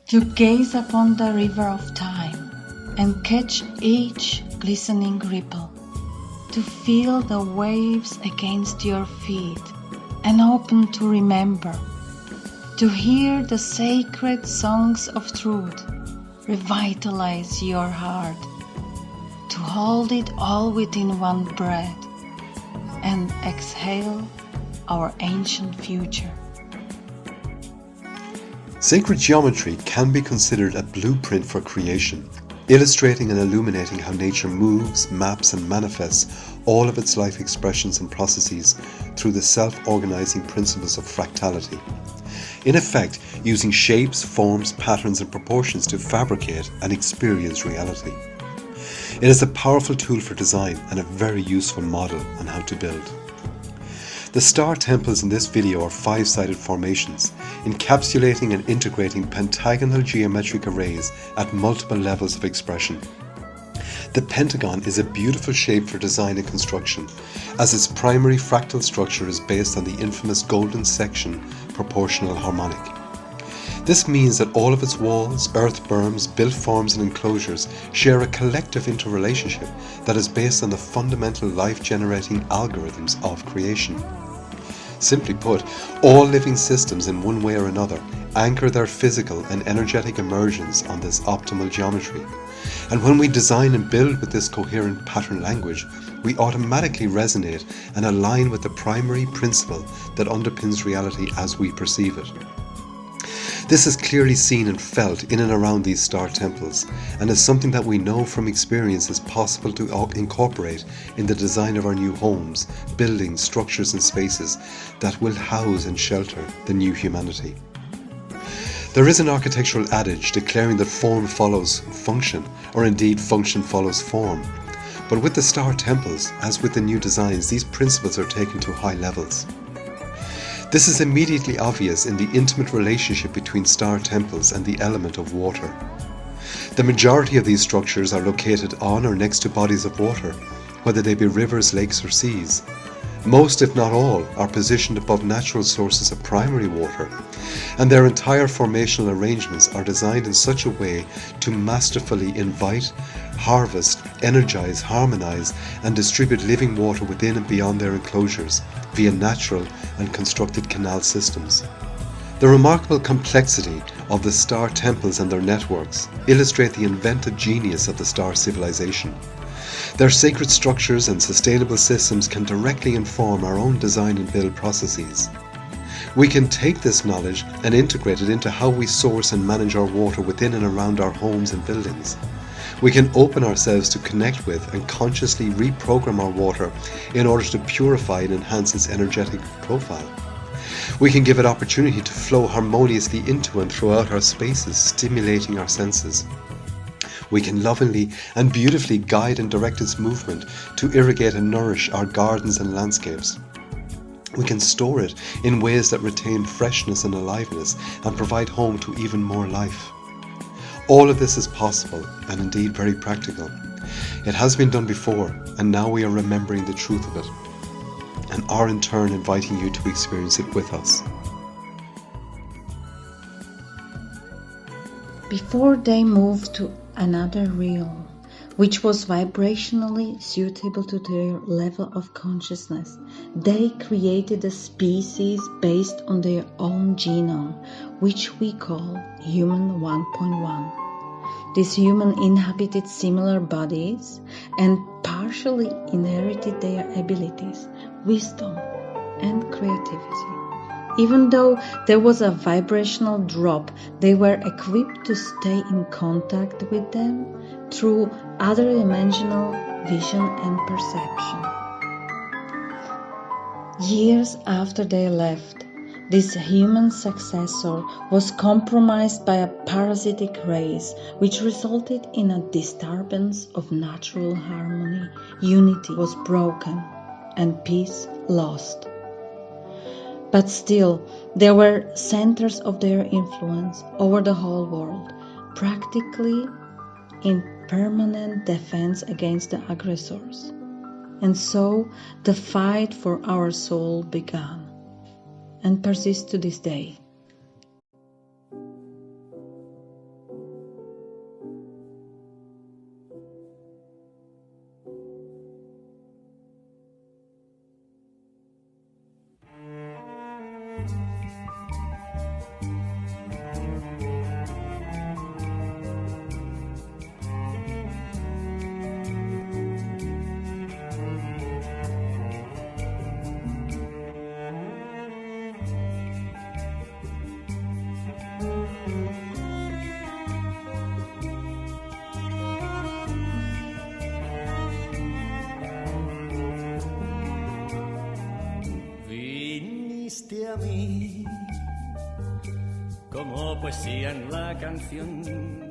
to gaze upon the river of time and catch each glistening ripple, to feel the waves against your feet and open to remember, to hear the sacred songs of truth revitalize your heart, to hold it all within one breath and exhale our ancient future. Sacred geometry can be considered a blueprint for creation, illustrating and illuminating how nature moves, maps and manifests all of its life expressions and processes through the self-organizing principles of fractality. In effect, using shapes, forms, patterns and proportions to fabricate and experience reality. It is a powerful tool for design and a very useful model on how to build. The star temples in this video are 5-sided formations, encapsulating and integrating pentagonal geometric arrays at multiple levels of expression. The pentagon is a beautiful shape for design and construction, as its primary fractal structure is based on the infamous golden section proportional harmonic. This means that all of its walls, earth berms, built forms and enclosures share a collective interrelationship that is based on the fundamental life-generating algorithms of creation. Simply put, all living systems in one way or another anchor their physical and energetic emergence on this optimal geometry. And when we design and build with this coherent pattern language, we automatically resonate and align with the primary principle that underpins reality as we perceive it. This is clearly seen and felt in and around these star temples, and is something that we know from experience is possible to incorporate in the design of our new homes, buildings, structures and spaces that will house and shelter the new humanity. There is an architectural adage declaring that form follows function, or indeed function follows form. But with the star temples, as with the new designs, these principles are taken to high levels. This is immediately obvious in the intimate relationship between star temples and the element of water. The majority of these structures are located on or next to bodies of water, whether they be rivers, lakes or seas. Most, if not all, are positioned above natural sources of primary water, and their entire formational arrangements are designed in such a way to masterfully invite, harvest, energize, harmonize and distribute living water within and beyond their enclosures via natural and constructed canal systems. The remarkable complexity of the star temples and their networks illustrate the inventive genius of the star civilization. Their sacred structures and sustainable systems can directly inform our own design and build processes. We can take this knowledge and integrate it into how we source and manage our water within and around our homes and buildings. We can open ourselves to connect with and consciously reprogram our water in order to purify and enhance its energetic profile. We can give it opportunity to flow harmoniously into and throughout our spaces, stimulating our senses. We can lovingly and beautifully guide and direct its movement to irrigate and nourish our gardens and landscapes. We can store it in ways that retain freshness and aliveness and provide home to even more life. All of this is possible and indeed very practical. It has been done before, and now we are remembering the truth of it, and are in turn inviting you to experience it with us. Before they moved to another realm, which was vibrationally suitable to their level of consciousness, they created a species based on their own genome, which we call Human 1.1. This human inhabited similar bodies and partially inherited their abilities, wisdom, and creativity. Even though there was a vibrational drop, they were equipped to stay in contact with them through other dimensional vision and perception. Years after they left, this human successor was compromised by a parasitic race, which resulted in a disturbance of natural harmony. Unity was broken and peace lost. But still, there were centers of their influence over the whole world, practically in permanent defense against the aggressors. And so the fight for our soul began and persists to this day. A mí como poesía en la canción